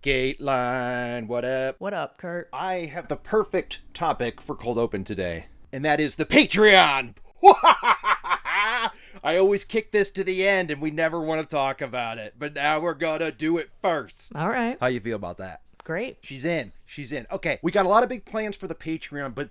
Dateline, what up? What up, Kurt? I have the perfect topic for cold open today, and that is the Patreon. I always kick this to the end, and we never want to talk about it, but now we're gonna do it first. All right. How you feel about that? Great. She's in. Okay, we got a lot of big plans for the Patreon, but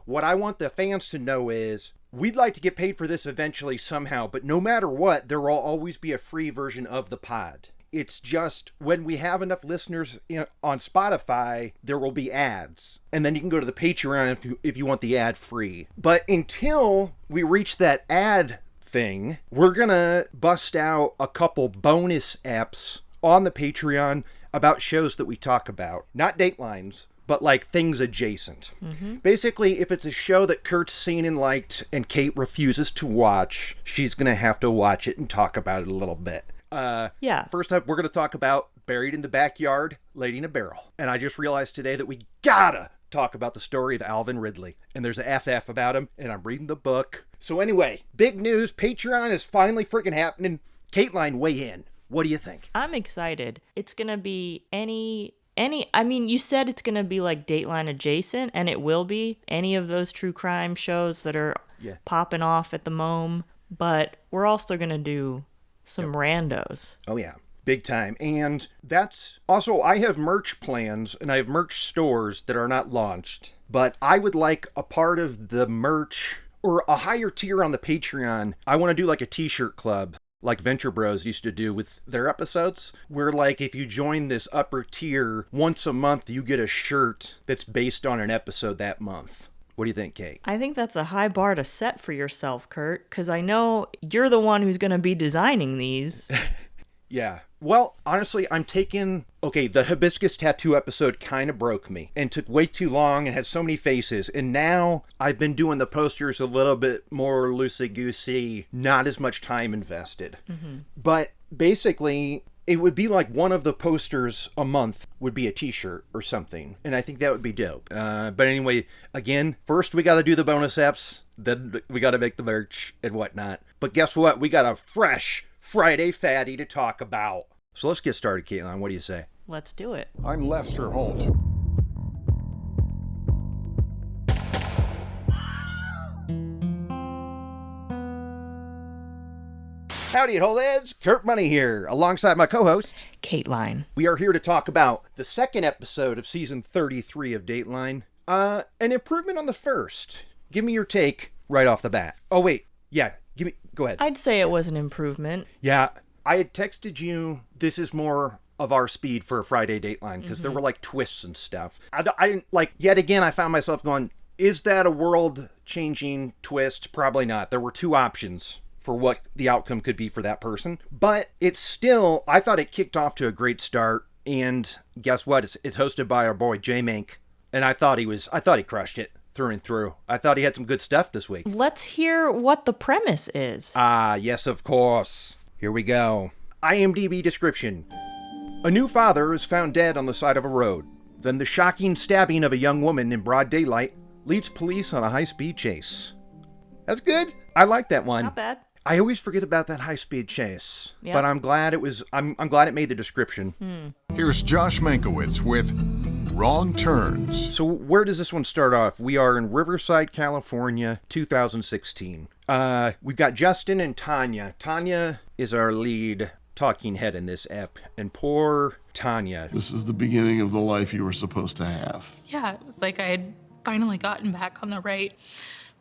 what I want the fans to know is we'd like to get paid for this eventually somehow, but no matter what, there will always be a free version of the pod. It's just when we have enough listeners on Spotify, there will be ads. And then you can go to the Patreon if you want the ad free. But until we reach that ad thing, we're going to bust out a couple bonus apps on the Patreon about shows that we talk about. Not Datelines, but like things adjacent. Mm-hmm. Basically, if it's a show that Kurt's seen and liked and Kate refuses to watch, she's going to have to watch it and talk about it a little bit. First up, we're going to talk about Buried in the Backyard, Lady in a Barrel. And I just realized today that we gotta talk about the story of Alvin Ridley. And there's a FF about him, and I'm reading the book. So anyway, big news, Patreon is finally freaking happening. Kateline, weigh in. What do you think? I'm excited. It's going to be you said it's going to be like Dateline adjacent, and it will be any of those true crime shows that are popping off at the moment. But we're also going to do some randos. Oh, yeah. Big time. And that's also, I have merch plans and I have merch stores that are not launched, but I would like a part of the merch or a higher tier on the Patreon. I want to do like a t-shirt club like Venture Bros used to do with their episodes, where like if you join this upper tier once a month, you get a shirt that's based on an episode that month. What do you think, Kate? I think that's a high bar to set for yourself, Kurt, because I know you're the one who's going to be designing these. Yeah. Well, honestly, the hibiscus tattoo episode kind of broke me and took way too long and had so many faces. And now I've been doing the posters a little bit more loosey-goosey, not as much time invested. Mm-hmm. But basically, it would be like one of the posters a month would be a t-shirt or something. And I think that would be dope. But anyway, again, first we got to do the bonus apps. Then we got to make the merch and whatnot. But guess what? We got a fresh Friday Fatty to talk about. So let's get started, Caitlin. What do you say? Let's do it. I'm Lester Holt. Howdy, Holeheads. Kurt Money here, alongside my co-host, Kateline. We are here to talk about the second episode of season 33 of Dateline. An improvement on the first. Give me your take right off the bat. Oh, wait. Yeah, go ahead. I'd say it was an improvement. Yeah, I had texted you, this is more of our speed for a Friday Dateline, because there were like twists and stuff. I didn't, yet again, I found myself going, is that a world-changing twist? Probably not. There were two options for what the outcome could be for that person. But it's still, I thought it kicked off to a great start. And guess what? It's hosted by our boy J Mank. And I thought he crushed it through and through. I thought he had some good stuff this week. Let's hear what the premise is. Yes, of course. Here we go. IMDb description. A new father is found dead on the side of a road. Then the shocking stabbing of a young woman in broad daylight leads police on a high-speed chase. That's good. I like that one. Not bad. I always forget about that high-speed chase, but I'm glad I'm glad it made the description. Here's Josh Mankiewicz with Wrong Turns. So where does this one start off? We are in Riverside, California, 2016. We've got Justin and Tanya. Tanya is our lead talking head in this ep, and poor Tanya. This is the beginning of the life you were supposed to have. Yeah, it was like I had finally gotten back on the right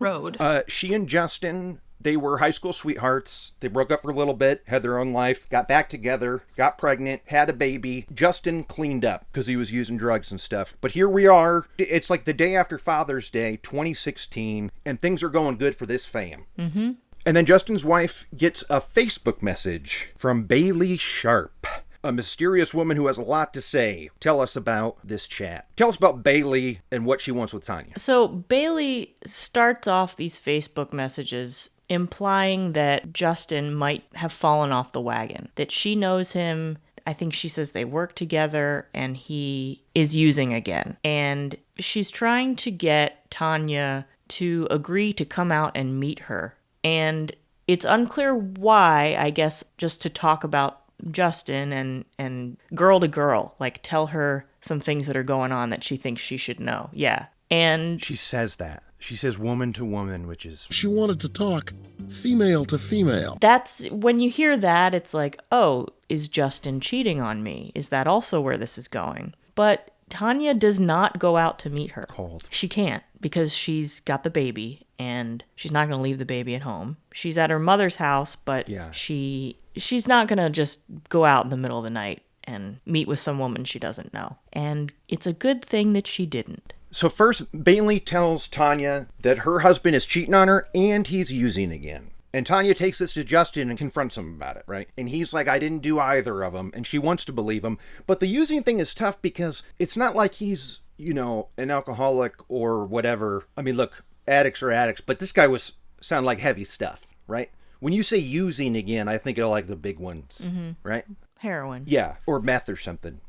road. She and Justin, they were high school sweethearts. They broke up for a little bit, had their own life, got back together, got pregnant, had a baby. Justin cleaned up because he was using drugs and stuff. But here we are. It's like the day after Father's Day, 2016, and things are going good for this fam. Mm-hmm. And then Justin's wife gets a Facebook message from Bailey Sharp, a mysterious woman who has a lot to say. Tell us about this chat. Tell us about Bailey and what she wants with Tanya. So Bailey starts off these Facebook messages implying that Justin might have fallen off the wagon, that she knows him. I think she says they work together and he is using again. And she's trying to get Tanya to agree to come out and meet her. And it's unclear why, I guess, just to talk about Justin and girl to girl, like tell her some things that are going on that she thinks she should know. Yeah. And She says that. She says woman to woman, which is... She wanted to talk female to female. that's when you hear that, it's like, oh, is Justin cheating on me? Is that also where this is going? But Tanya does not go out to meet her. Cold. She can't because she's got the baby and she's not going to leave the baby at home. She's at her mother's house, but Yeah. she's not going to just go out in the middle of the night and meet with some woman she doesn't know. And it's a good thing that she didn't. So first, Bailey tells Tanya that her husband is cheating on her and he's using again. And Tanya takes this to Justin and confronts him about it, right? And he's like, I didn't do either of them. And she wants to believe him. But the using thing is tough because it's not like he's, you know, an alcoholic or whatever. I mean, look, addicts are addicts, but this guy sound like heavy stuff, right? When you say using again, I think of like the big ones, right? Heroin. Yeah, or meth or something.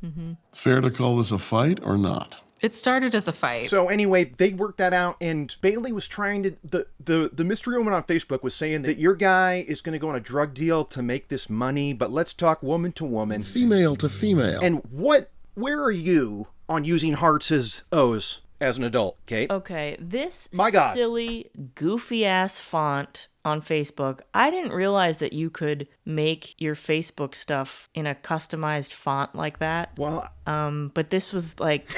Fair to call this a fight or not? It started as a fight. So anyway, they worked that out, and Bailey was trying to... The mystery woman on Facebook was saying that your guy is going to go on a drug deal to make this money, but let's talk woman to woman. Female to female. And where are you on using hearts as O's as an adult, Kate? Okay, this My God. silly, goofy-ass font on Facebook, I didn't realize that you could make your Facebook stuff in a customized font like that. Well, But this was like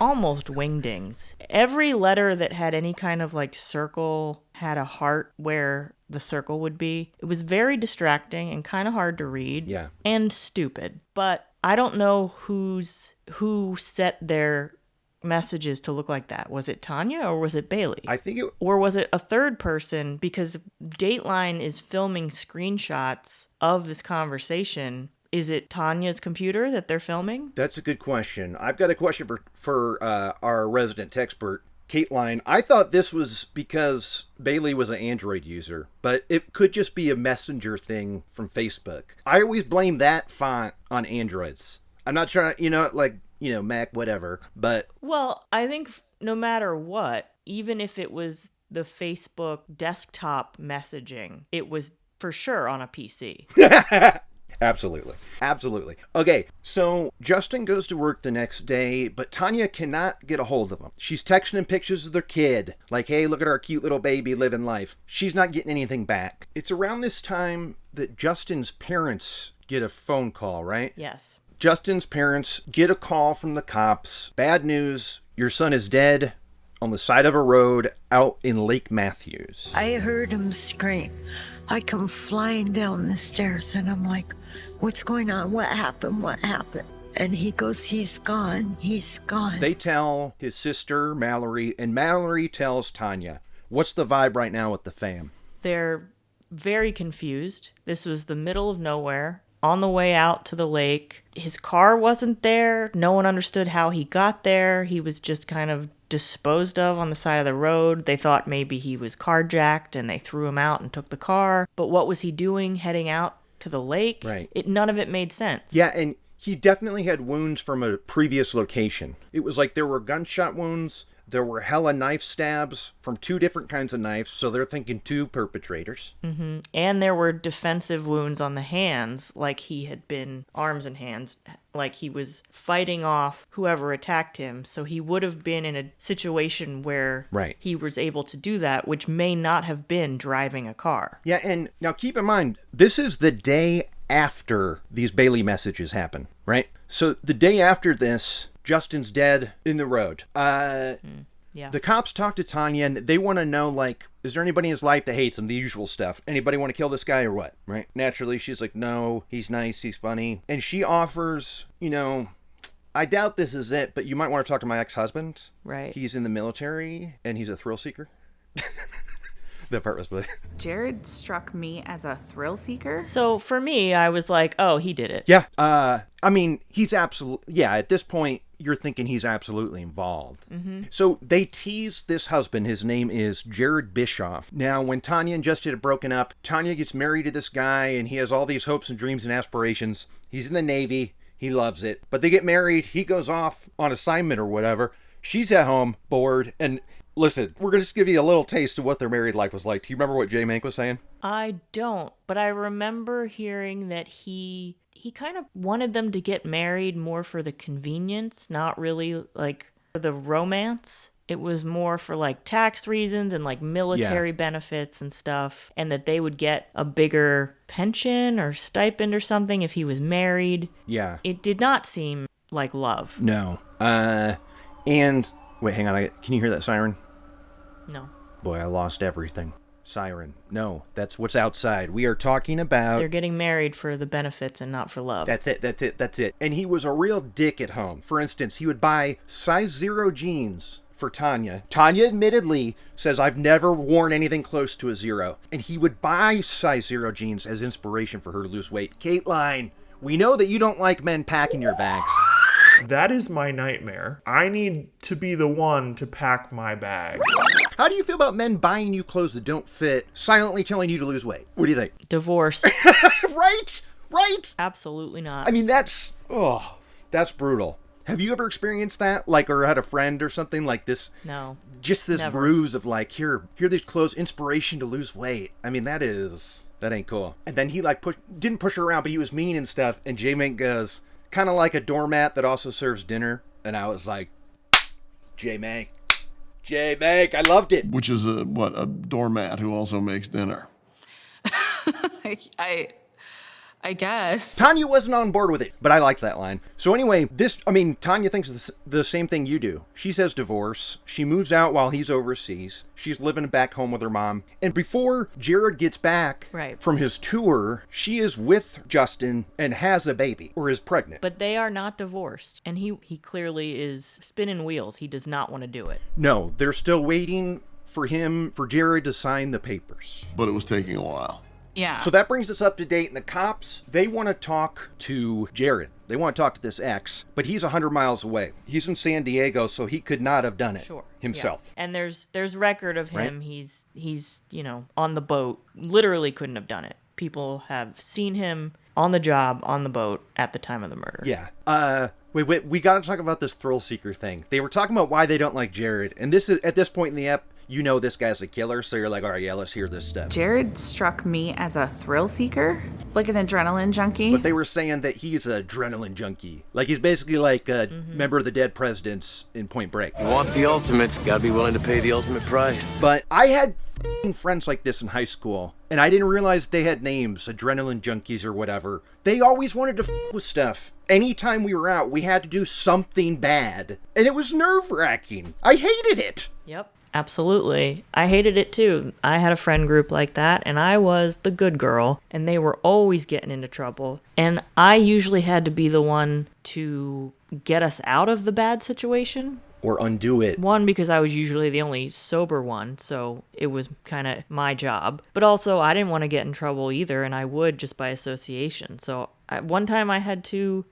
almost wingdings. Every letter that had any kind of like circle had a heart where the circle would be. It was very distracting and kind of hard to read. Yeah. And stupid. But I don't know who set their messages to look like that. Was it Tanya or was it Bailey? I think it... Or was it a third person? Because Dateline is filming screenshots of this conversation. Is it Tanya's computer that they're filming? That's a good question. I've got a question for our resident expert, Kateline. I thought this was because Bailey was an Android user, but it could just be a messenger thing from Facebook. I always blame that font on Androids. I'm not trying, Mac, whatever, but... Well, I think no matter what, even if it was the Facebook desktop messaging, it was for sure on a PC. Absolutely. Okay, so Justin goes to work the next day, but Tanya cannot get a hold of him. She's texting him pictures of their kid, like, hey, look at our cute little baby living life. She's not getting anything back. It's around this time that Justin's parents get a phone call, right? Yes. Justin's parents get a call from the cops. Bad news, your son is dead on the side of a road out in Lake Matthews. I heard him scream. I come flying down the stairs and I'm like, what's going on? What happened? And he goes, he's gone. They tell his sister, Mallory, and Mallory tells Tanya. What's the vibe right now with the fam? They're very confused. This was the middle of nowhere. On the way out to the lake, his car wasn't there. No one understood how he got there. He was just kind of disposed of on the side of the road. They thought maybe he was carjacked and they threw him out and took the car. But what was he doing heading out to the lake? Right. None of it made sense. Yeah, and he definitely had wounds from a previous location. It was like there were gunshot wounds. There were hella knife stabs from two different kinds of knives, so they're thinking two perpetrators. Mm-hmm. And there were defensive wounds on the hands, like he had been arms and hands, like he was fighting off whoever attacked him. So he would have been in a situation where he was able to do that, which may not have been driving a car. Yeah, and now keep in mind, this is the day after these Bailey messages happen, right? So the day after this, Justin's dead in the road. Yeah. The cops talk to Tanya and they want to know, like, is there anybody in his life that hates him? The usual stuff. Anybody want to kill this guy or what? Right? Naturally, she's like, no, he's nice, he's funny. And she offers, I doubt this is it, but you might want to talk to my ex-husband. Right. He's in the military and he's a thrill seeker. That part was funny. Jared struck me as a thrill seeker. So for me, I was like, oh, he did it. Yeah. I mean, he's absolutely... Yeah, at this point, you're thinking he's absolutely involved. Mm-hmm. So they tease this husband. His name is Jared Bischoff. Now, when Tanya and Justin had broken up, Tanya gets married to this guy, and he has all these hopes and dreams and aspirations. He's in the Navy. He loves it. But they get married. He goes off on assignment or whatever. She's at home, bored, and... Listen, we're going to just give you a little taste of what their married life was like. Do you remember what J. Mank was saying? I don't, but I remember hearing that he he kind of wanted them to get married more for the convenience, not really like for the romance. It was more for like tax reasons and like military benefits and stuff, and that they would get a bigger pension or stipend or something if he was married. Yeah. It did not seem like love. No. And wait, hang on. Can you hear that siren? No. Boy, I lost everything. Siren. No, that's what's outside. We are talking about... They're getting married for the benefits and not for love. That's it. And he was a real dick at home. For instance, he would buy size 0 jeans for Tanya. Tanya admittedly says, I've never worn anything close to a 0. And he would buy size 0 jeans as inspiration for her to lose weight. Kateline, we know that you don't like men packing your bags. That is my nightmare. I need to be the one to pack my bag. How do you feel about men buying you clothes that don't fit, silently telling you to lose weight? What do you think? Divorce. Right? Absolutely not. I mean, that's brutal. Have you ever experienced that? Like, or had a friend or something like this? No. Just this Never. ruse of like, here are these clothes, inspiration to lose weight. I mean, that ain't cool. And then he like didn't push her around, but he was mean and stuff. And J-Mink goes, kind of like a doormat that also serves dinner. And I was like, J-Mink, I loved it. Which is a doormat who also makes dinner. I guess. Tanya wasn't on board with it, but I liked that line. So anyway, Tanya thinks the same thing you do. She says divorce. She moves out while he's overseas. She's living back home with her mom. And before Jared gets back from his tour, she is with Justin and has a baby, or is pregnant. But they are not divorced. And he clearly is spinning wheels. He does not want to do it. No, they're still waiting for Jared to sign the papers. But it was taking a while. Yeah. So that brings us up to date, and the cops, they want to talk to Jared. They want to talk to this ex, but he's 100 miles away. He's in San Diego, so he could not have done it himself. Yeah. And there's record of him. Right? He's on the boat. Literally couldn't have done it. People have seen him on the job, on the boat, at the time of the murder. Yeah. Wait, we got to talk about this thrill seeker thing. They were talking about why they don't like Jared, and this is, at this point in the ep, you know this guy's a killer, so you're like, all right, yeah, let's hear this stuff. Jared struck me as a thrill seeker, like an adrenaline junkie. But they were saying that he's an adrenaline junkie. Like, he's basically like a member of the Dead Presidents in Point Break. You want the ultimate, gotta be willing to pay the ultimate price. But I had friends like this in high school, and I didn't realize they had names, adrenaline junkies or whatever. They always wanted to with stuff. Anytime we were out, we had to do something bad. And it was nerve-wracking. I hated it. Yep. Absolutely. I hated it too. I had a friend group like that, and I was the good girl, and they were always getting into trouble. And I usually had to be the one to get us out of the bad situation. Or undo it. One, because I was usually the only sober one, so it was kind of my job. But also, I didn't want to get in trouble either, and I would just by association. So one time I had to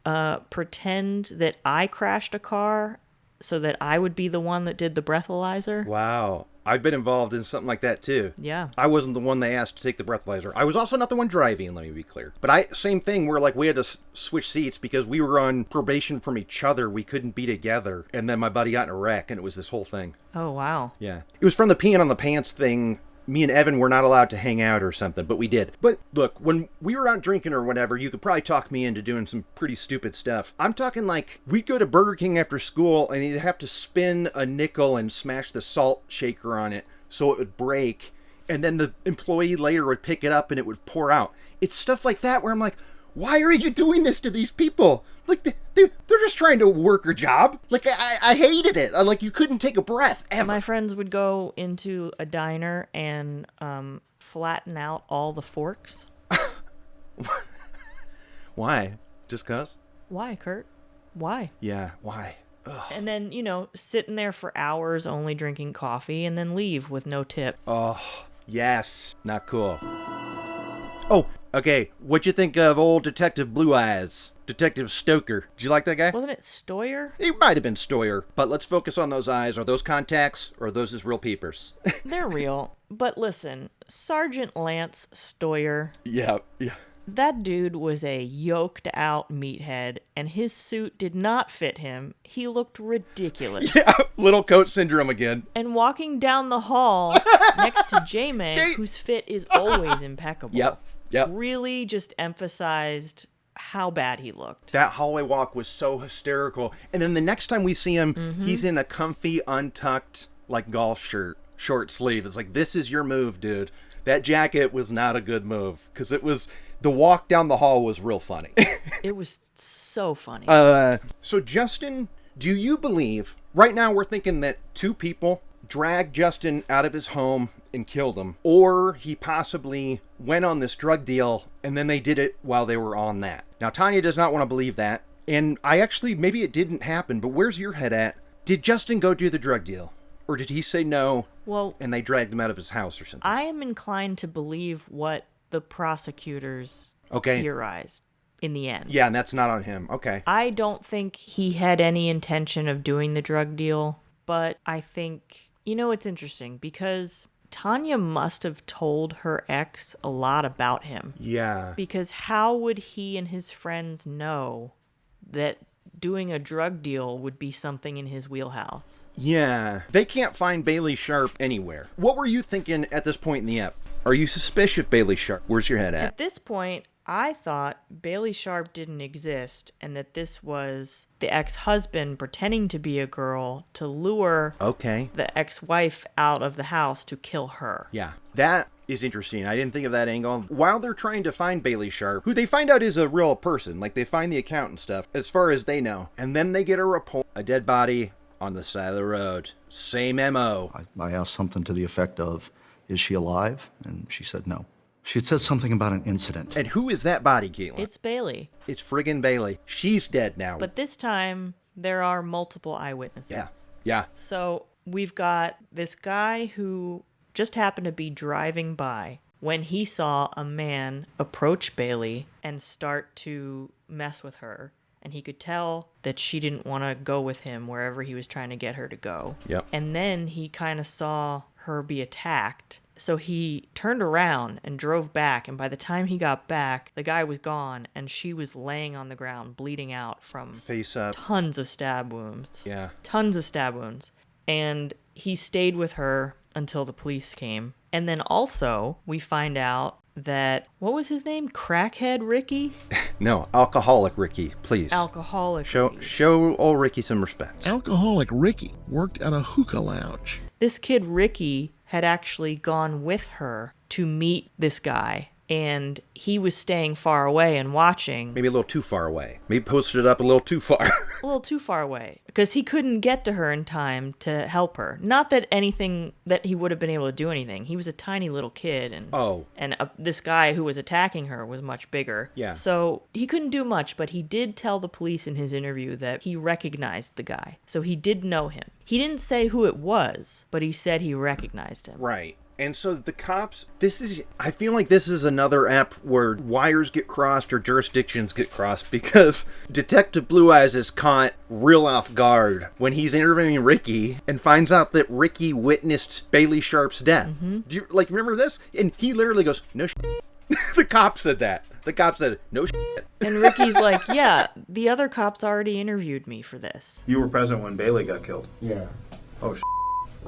pretend that I crashed a car so that I would be the one that did the breathalyzer. Wow. I've been involved in something like that too. Yeah. I wasn't the one they asked to take the breathalyzer. I was also not the one driving, let me be clear. But same thing where like we had to switch seats because we were on probation from each other. We couldn't be together. And then my buddy got in a wreck and it was this whole thing. Oh, wow. Yeah. It was from the peeing on the pants thing. Me and Evan were not allowed to hang out or something, but we did. But look, when we were out drinking or whatever, you could probably talk me into doing some pretty stupid stuff. I'm talking like we'd go to Burger King after school and you'd have to spin a nickel and smash the salt shaker on it so it would break. And then the employee later would pick it up and it would pour out. It's stuff like that where I'm like, why are you doing this to these people? Like, they're just trying to work a job. Like, I hated it. Like, you couldn't take a breath, ever. My friends would go into a diner and flatten out all the forks. Why? Just 'cause? Why, Kurt? Why? Yeah, why? Ugh. And then, sitting there for hours only drinking coffee and then leave with no tip. Oh, yes. Not cool. Oh, okay. What'd you think of old Detective Blue Eyes? Detective Stoker. Did you like that guy? Wasn't it Stoyer? It might have been Stoyer, but let's focus on those eyes. Are those contacts or are those his real peepers? They're real. But listen, Sergeant Lance Stoyer. Yeah. That dude was a yoked out meathead, and his suit did not fit him. He looked ridiculous. Yeah, little coat syndrome again. And walking down the hall next to J-Mag, whose fit is always impeccable. Yep. Really just emphasized how bad he looked. That hallway walk was so hysterical. And then the next time we see him, he's in a comfy, untucked, like, golf shirt, short sleeve. It's like, this is your move, dude. That jacket was not a good move. Because the walk down the hall was real funny. It was so funny. So Justin, do you believe, right now we're thinking that two people dragged Justin out of his home and killed him, or he possibly went on this drug deal and then they did it while they were on that. Now, Tanya does not want to believe that, and I actually, maybe it didn't happen, but where's your head at? Did Justin go do the drug deal, or did he say no, and they dragged him out of his house or something? I am inclined to believe what the prosecutors theorized in the end. Yeah, and that's not on him. Okay. I don't think he had any intention of doing the drug deal, but I think, it's interesting because Tanya must have told her ex a lot about him. Yeah. Because how would he and his friends know that doing a drug deal would be something in his wheelhouse? Yeah. They can't find Bailey Sharp anywhere. What were you thinking at this point in the ep? Are you suspicious of Bailey Sharp? Where's your head at? At this point, I thought Bailey Sharp didn't exist and that this was the ex-husband pretending to be a girl to lure the ex-wife out of the house to kill her. Yeah, that is interesting. I didn't think of that angle. While they're trying to find Bailey Sharp, who they find out is a real person, like they find the account and stuff, as far as they know, and then they get a report, a dead body on the side of the road. Same MO. I asked something to the effect of, is she alive? And she said no. She had said something about an incident. And who is that body, Caitlin? It's Bailey. It's friggin' Bailey. She's dead now. But this time, there are multiple eyewitnesses. Yeah. Yeah. So we've got this guy who just happened to be driving by when he saw a man approach Bailey and start to mess with her. And he could tell that she didn't want to go with him wherever he was trying to get her to go. Yep. And then he kind of saw her be attacked. So he turned around and drove back, and by the time he got back, the guy was gone, and she was laying on the ground, bleeding out from face up, tons of stab wounds. Yeah. Tons of stab wounds. And he stayed with her until the police came. And then also, we find out that, what was his name? Crackhead Ricky? No, Alcoholic Ricky, please. Alcoholic Ricky. Show old Ricky some respect. Alcoholic Ricky worked at a hookah lounge. This kid Ricky had actually gone with her to meet this guy, and he was staying far away and watching. Maybe a little too far away. Maybe posted it up a little too far. A little too far away, because he couldn't get to her in time to help her. Not that he would have been able to do anything. He was a tiny little kid, and this guy who was attacking her was much bigger. Yeah. So he couldn't do much, but he did tell the police in his interview that he recognized the guy. So he did know him. He didn't say who it was, but he said he recognized him. Right. And so the cops, I feel like this is another app where wires get crossed or jurisdictions get crossed, because Detective Blue Eyes is caught real off guard when he's interviewing Ricky and finds out that Ricky witnessed Bailey Sharp's death. Mm-hmm. Do you remember this? And he literally goes, no shit. The cop said that. The cop said, no shit. And Ricky's like, yeah, the other cops already interviewed me for this. You were present when Bailey got killed? Yeah. Oh, shit.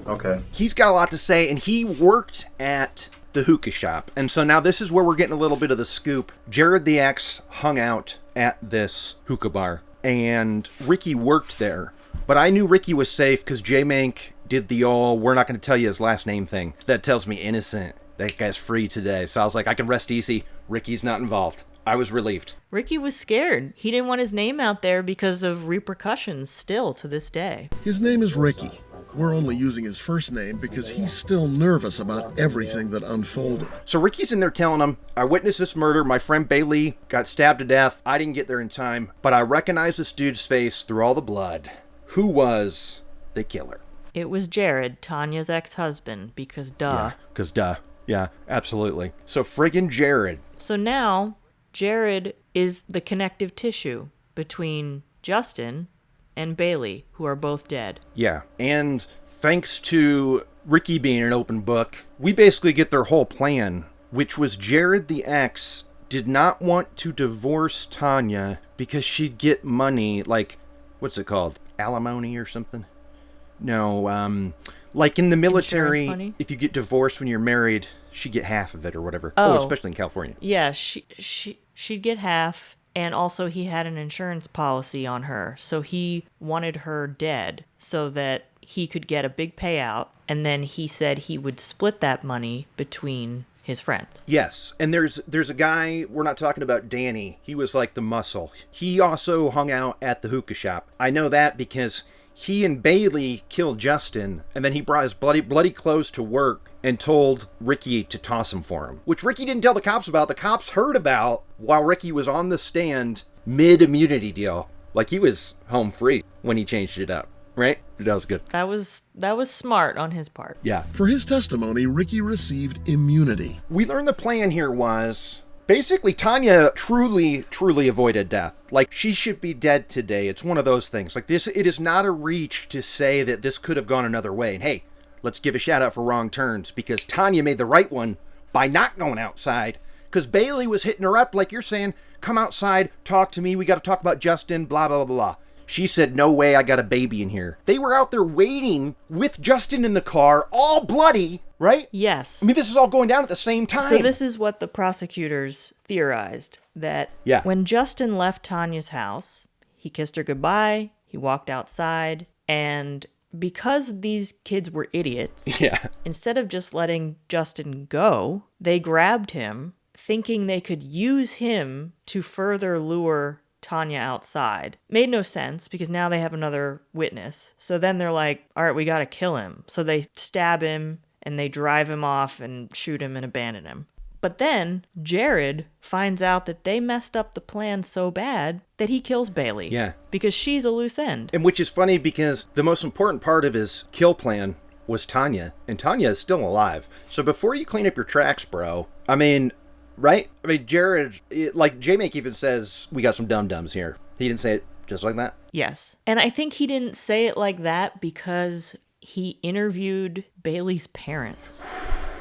Okay. He's got a lot to say, and he worked at the hookah shop. And so now this is where we're getting a little bit of the scoop. Jared the ex hung out at this hookah bar, and Ricky worked there. But I knew Ricky was safe because J-Mank did the we're not going to tell you his last name thing. That tells me innocent. That guy's free today. So I was like, I can rest easy. Ricky's not involved. I was relieved. Ricky was scared. He didn't want his name out there because of repercussions still to this day. His name is Ricky. We're only using his first name because he's still nervous about everything that unfolded. So Ricky's in there telling him, I witnessed this murder. My friend Bailey got stabbed to death. I didn't get there in time, but I recognize this dude's face through all the blood. Who was the killer? It was Jared, Tanya's ex-husband, because duh. Yeah, because duh. Yeah, absolutely. So friggin' Jared. So now, Jared is the connective tissue between Justin and Bailey, who are both dead. Yeah, and thanks to Ricky being an open book, we basically get their whole plan, which was Jared the ex did not want to divorce Tanya because she'd get money, like, what's it called? Alimony or something? No, like in the military, if you get divorced when you're married, she'd get half of it or whatever. Oh, especially in California. Yeah, she'd get half, And also he had an insurance policy on her, so he wanted her dead so that he could get a big payout, and then he said he would split that money between his friends. Yes, and there's a guy, we're not talking about Danny, he was like the muscle. He also hung out at the hookah shop. I know that because he and Bailey killed Justin, and then he brought his bloody clothes to work and told Ricky to toss him for him, which Ricky didn't tell the cops about. The cops heard about while Ricky was on the stand mid-immunity deal. Like, he was home free when he changed it up, right? That was good. That was smart on his part. Yeah. For his testimony, Ricky received immunity. We learned the plan here was basically Tanya truly avoided death. Like, she should be dead today. It's one of those things. Like, this, it is not a reach to say that this could have gone another way. And hey, let's give a shout out for Wrong Turns, because Tanya made the right one by not going outside. Because Bailey was hitting her up like you're saying, come outside, talk to me, we got to talk about Justin, blah, blah, blah, blah. She said, no way, I got a baby in here. They were out there waiting with Justin in the car, all bloody, right? Yes. I mean, this is all going down at the same time. So this is what the prosecutors theorized, that when Justin left Tanya's house, he kissed her goodbye, he walked outside, and because these kids were idiots, instead of just letting Justin go, they grabbed him, thinking they could use him to further lure Tanya outside. Made no sense because now they have another witness. So then they're like, all right, we got to kill him. So they stab him and they drive him off and shoot him and abandon him. But then Jared finds out that they messed up the plan so bad that he kills Bailey. Yeah. Because she's a loose end. And which is funny because the most important part of his kill plan was Tanya. And Tanya is still alive. So before you clean up your tracks, bro, I mean, right? I mean, Jared, like J-Make even says, we got some dum-dums here. He didn't say it just like that? Yes. And I think he didn't say it like that because he interviewed Bailey's parents.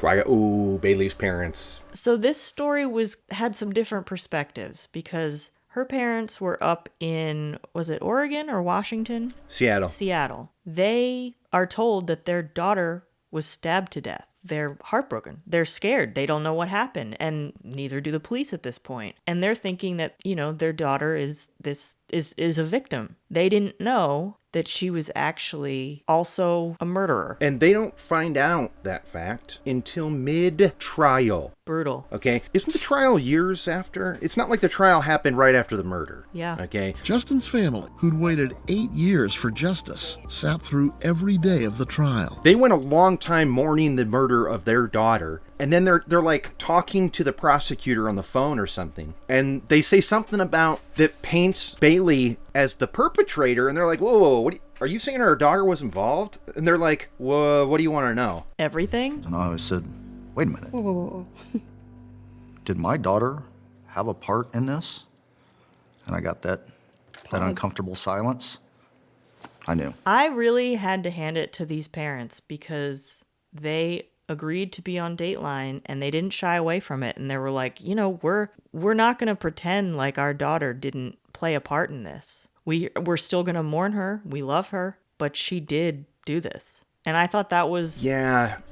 Bailey's parents. So this story had some different perspectives because her parents were up in, was it Oregon or Washington? Seattle. They are told that their daughter was stabbed to death. They're heartbroken. They're scared. They don't know what happened, and neither do the police at this point. And they're thinking that, their daughter is a victim. They didn't know that she was actually also a murderer. And they don't find out that fact until mid-trial. Brutal. Okay? Isn't the trial years after? It's not like the trial happened right after the murder. Yeah. Okay? Justin's family, who'd waited 8 years for justice, sat through every day of the trial. They went a long time mourning the murder of their daughter. And then they're like talking to the prosecutor on the phone or something. And they say something about that paints Bailey as the perpetrator. And they're like, whoa, are you saying our daughter was involved? And they're like, whoa, what do you want to know? Everything? And I said, wait a minute. Whoa. Did my daughter have a part in this? And I got that uncomfortable silence. I knew. I really had to hand it to these parents because they agreed to be on Dateline and they didn't shy away from it. And they were like, we're not going to pretend like our daughter didn't play a part in this. We're still going to mourn her. We love her, but she did do this. And I thought that was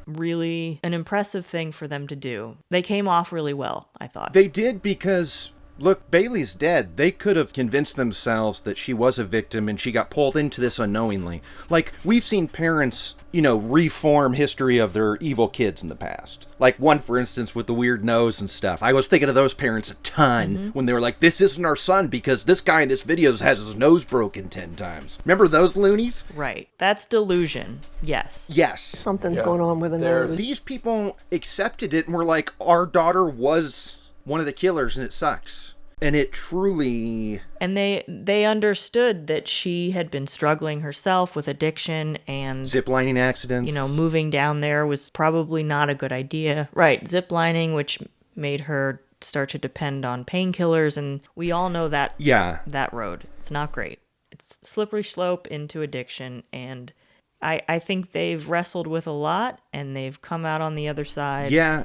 really an impressive thing for them to do. They came off really well, I thought. They did because, look, Bailey's dead. They could have convinced themselves that she was a victim and she got pulled into this unknowingly. Like, we've seen parents, reform history of their evil kids in the past. Like one, for instance, with the weird nose and stuff. I was thinking of those parents a ton when they were like, this isn't our son because this guy in this video has his nose broken 10 times. Remember those loonies? Right. That's delusion. Yes. Something's going on with the nose. These people accepted it and were like, our daughter was one of the killers and it sucks. And it truly... And they understood that she had been struggling herself with addiction and... Ziplining accidents. Moving down there was probably not a good idea. Right, ziplining, which made her start to depend on painkillers, and we all know that that road. It's not great. It's a slippery slope into addiction, and I think they've wrestled with a lot, and they've come out on the other side. Yeah.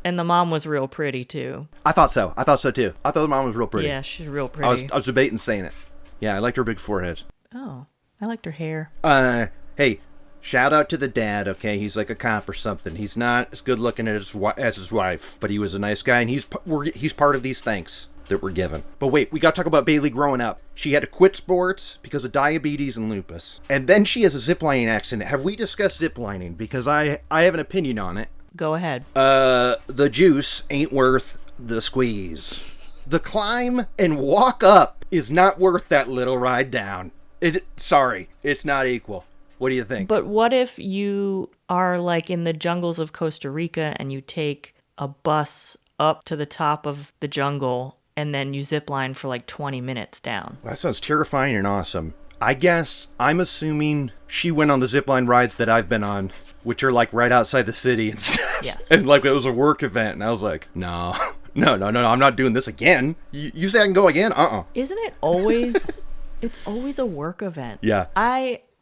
And the mom was real pretty, too. I thought so too. I thought the mom was real pretty. Yeah, she's real pretty. I was debating saying it. Yeah, I liked her big forehead. Oh, I liked her hair. Hey, shout out to the dad, okay? He's like a cop or something. He's not as good looking as his wife, but he was a nice guy, and he's part of these things. that we're given. But wait, we got to talk about Bailey growing up. She had to quit sports because of diabetes and lupus. And then she has a ziplining accident. Have we discussed ziplining? Because I have an opinion on it. Go ahead. The juice ain't worth the squeeze. The climb and walk up is not worth that little ride down. Sorry, it's not equal. What do you think? But what if you are like in the jungles of Costa Rica and you take a bus up to the top of the jungle and then you zip line for like 20 minutes down? That sounds terrifying and awesome. I guess I'm assuming she went on the zipline rides that I've been on, which are like right outside the city and stuff. Yes. And like it was a work event, and I was like, no, I'm not doing this again. You say I can go again? Isn't it always? It's always a work event. Yeah.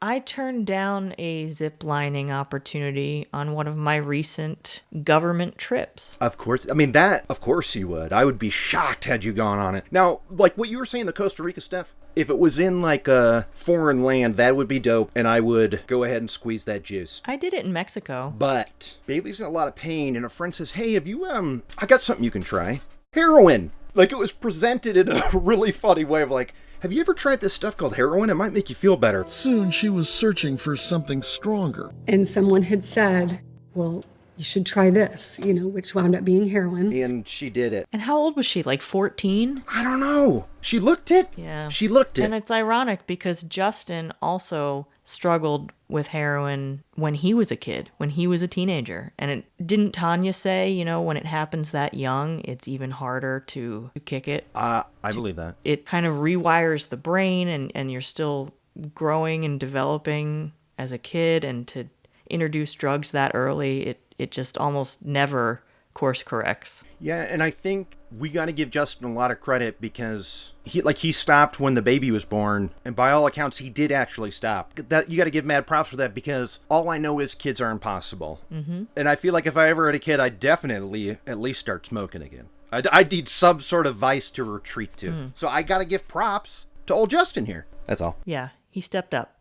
I turned down a zip lining opportunity on one of my recent government trips. Of course. I mean, of course you would. I would be shocked had you gone on it. Now, like what you were saying, the Costa Rica stuff, if it was in like a foreign land, that would be dope, and I would go ahead and squeeze that juice. I did it in Mexico. But Bailey's in a lot of pain, and a friend says, hey, have you, I got something you can try. Heroin. Like, it was presented in a really funny way of like, have you ever tried this stuff called heroin? It might make you feel better. Soon she was searching for something stronger. And someone had said, well, you should try this, which wound up being heroin. And she did it. And how old was she? Like 14? I don't know. She looked it. Yeah. She looked it. And it's ironic because Justin also struggled with heroin when he was a kid, when he was a teenager. And didn't Tanya say, when it happens that young, it's even harder to kick it? I believe that. It kind of rewires the brain and you're still growing and developing as a kid, and to introduce drugs that early, it just almost never course corrects. Yeah, and I think we got to give Justin a lot of credit because he stopped when the baby was born, and by all accounts he did actually stop. That you got to give mad props for that, because all I know is kids are impossible. Mm-hmm. And I feel like if I ever had a kid, I'd definitely at least start smoking again. I'd need some sort of vice to retreat to. So I got to give props to old Justin here. That's all. Yeah, he stepped up.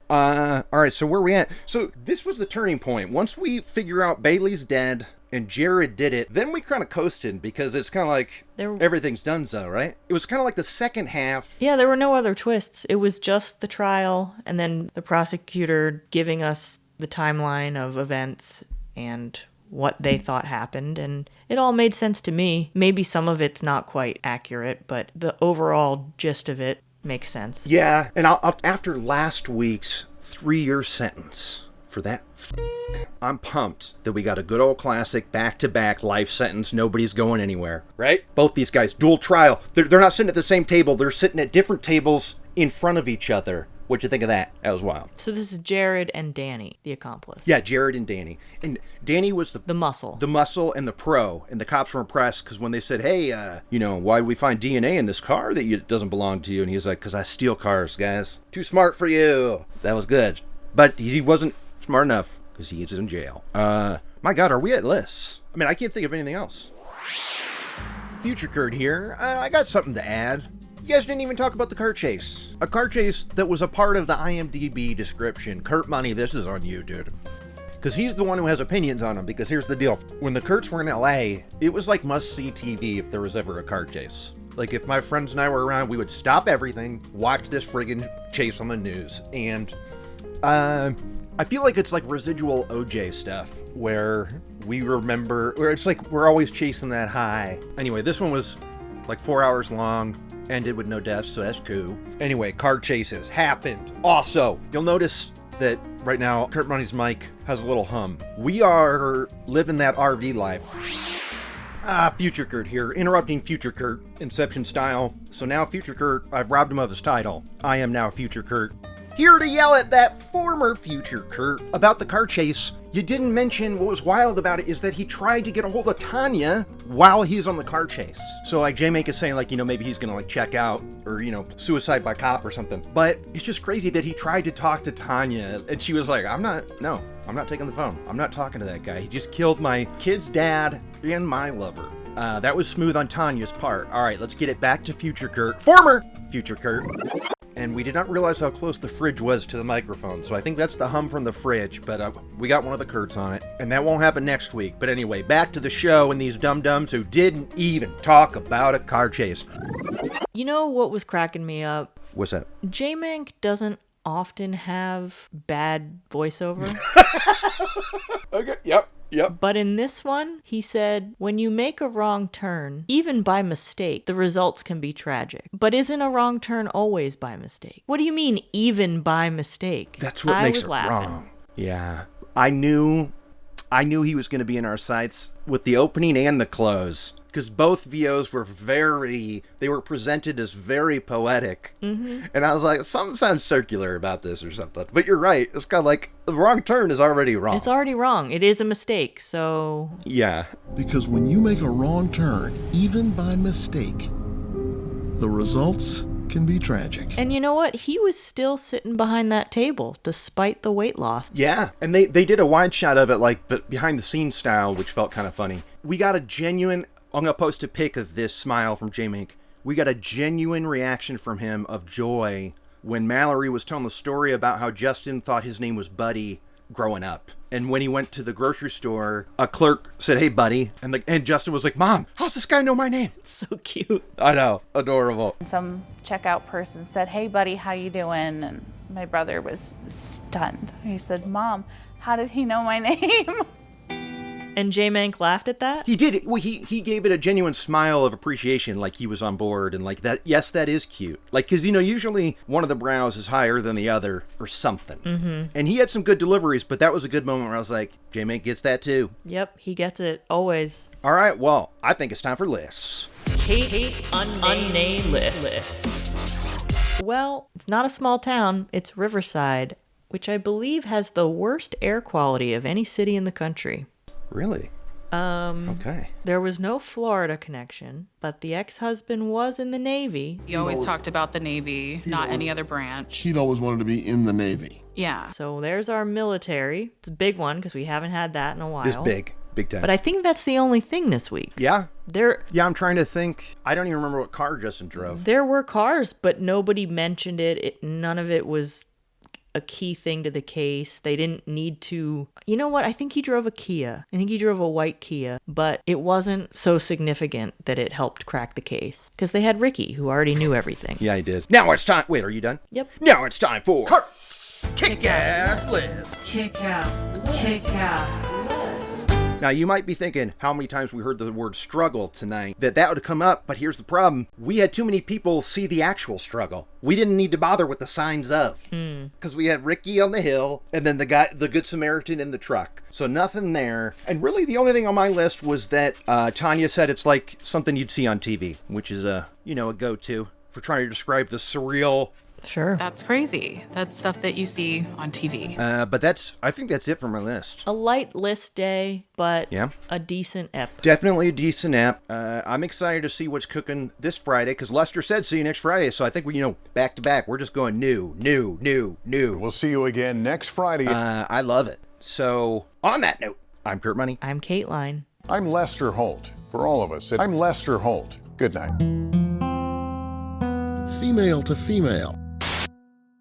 All right, so where are we at? So this was the turning point. Once we figure out Bailey's dead and Jared did it, then we kind of coasted, because it's kind of like everything's done, so, right? It was kind of like the second half. Yeah, there were no other twists. It was just the trial and then the prosecutor giving us the timeline of events and what they thought happened, and it all made sense to me. Maybe some of it's not quite accurate, but the overall gist of it makes sense. Yeah, and after last week's 3-year sentence for that, I'm pumped that we got a good old classic back-to-back life sentence. Nobody's going anywhere, right? Both these guys, dual trial. They're not sitting at the same table. They're sitting at different tables in front of each other. What'd you think of that? That was wild. So this is Jared and Danny, the accomplice. Yeah, Jared and Danny. And Danny was the muscle. The muscle and the pro. And the cops were impressed because when they said, hey, why did we find DNA in this car that doesn't belong to you? And he's like, because I steal cars, guys. Too smart for you. That was good. But he wasn't smart enough because he is in jail. My God, are we at lists? I mean, I can't think of anything else. Future Kurt here. I got something to add. You guys didn't even talk about the car chase. A car chase that was a part of the IMDb description. Kurt Money, this is on you, dude. Because he's the one who has opinions on them, because here's the deal. When the Kurts were in LA, it was like must-see TV if there was ever a car chase. Like, if my friends and I were around, we would stop everything, watch this friggin' chase on the news, and I feel like it's like residual OJ stuff, where we remember, where it's like we're always chasing that high. Anyway, this one was like 4 hours long, ended with no deaths, so that's cool. Anyway, car chases happened. Also, you'll notice that right now, Kurt Money's mic has a little hum. We are living that RV life. Future Kurt here, interrupting Future Kurt, Inception style. So now Future Kurt, I've robbed him of his title. I am now Future Kurt. Here to yell at that former Future Kurt about the car chase. You didn't mention what was wild about it is that he tried to get a hold of Tanya while he's on the car chase. So like J-Make is saying like, maybe he's gonna like check out or, suicide by cop or something. But it's just crazy that he tried to talk to Tanya and she was like, I'm not taking the phone. I'm not talking to that guy. He just killed my kid's dad and my lover. That was smooth on Tanya's part. All right, let's get it back to Future Kurt. Former Future Kurt. and we did not realize how close the fridge was to the microphone. So I think that's the hum from the fridge, but we got one of the Kurtz on it. And that won't happen next week. But anyway, back to the show and these dum-dums who didn't even talk about a car chase. You know what was cracking me up? What's that? J-Mank doesn't often have bad voiceover. Okay, yep. But in this one, he said, when you make a wrong turn, even by mistake, the results can be tragic. But isn't a wrong turn always by mistake? What do you mean, even by mistake? That's what makes it wrong. Yeah. I knew he was going to be in our sights with the opening and the close. Because both VOs were they were presented as very poetic. Mm-hmm. And I was like, something sounds circular about this or something. But you're right. It's kind of like, the wrong turn is already wrong. It's already wrong. It is a mistake, so... Yeah. Because when you make a wrong turn, even by mistake, the results can be tragic. And you know what? He was still sitting behind that table, despite the weight loss. Yeah. And they did a wide shot of it, like, but behind the scenes style, which felt kind of funny. We got a genuine... I'm going to post a pic of this smile from J-Mink. We got a genuine reaction from him of joy when Mallory was telling the story about how Justin thought his name was Buddy growing up. And when he went to the grocery store, a clerk said, "Hey, Buddy." And Justin was like, "Mom, how's this guy know my name?" It's so cute. I know. Adorable. Some checkout person said, "Hey, buddy, how you doing?" And my brother was stunned. He said, "Mom, how did he know my name?" And J-Mank laughed at that? He did. Well, he gave it a genuine smile of appreciation, like he was on board, and like that. Yes, that is cute. Like, because, usually one of the brows is higher than the other or something. Mm-hmm. And he had some good deliveries, but that was a good moment where I was like, J-Mank gets that too. Yep, he gets it. Always. All right, well, I think it's time for lists. Kate's unnamed list. Well, it's not a small town. It's Riverside, which I believe has the worst air quality of any city in the country. Really? Okay. There was no Florida connection, but the ex-husband was in the Navy. He always talked about the Navy, not any other branch. He'd always wanted to be in the Navy. Yeah. So there's our military. It's a big one because we haven't had that in a while. This big time. But I think that's the only thing this week. Yeah? Yeah, I'm trying to think. I don't even remember what car Justin drove. There were cars, but nobody mentioned it. None of it was a key thing to the case. They didn't need to. You know what? I think he drove a Kia. I think he drove a white Kia, but it wasn't so significant that it helped crack the case because they had Ricky, who already knew everything. Yeah, he did. Now it's time. Wait, are you done? Yep. Now it's time for Kick-Ass List. Kick-Ass List. Now, you might be thinking how many times we heard the word struggle tonight, that would come up, but here's the problem. We had too many people see the actual struggle. We didn't need to bother with the signs of. Because we had Ricky on the hill, and then the Good Samaritan in the truck. So nothing there. And really the only thing on my list was that Tanya said it's like something you'd see on TV, which is a go-to for trying to describe the surreal. Sure. That's crazy. That's stuff that you see on TV. But I think that's it for my list. A light list day, but yeah, a decent ep. Definitely a decent ep. I'm excited to see what's cooking this Friday, because Lester said see you next Friday, so I think we, back to back, we're just going new. We'll see you again next Friday. I love it. So, on that note, I'm Kurt Money. I'm Kateline. I'm Lester Holt. For all of us, I'm Lester Holt. Good night. Female to female.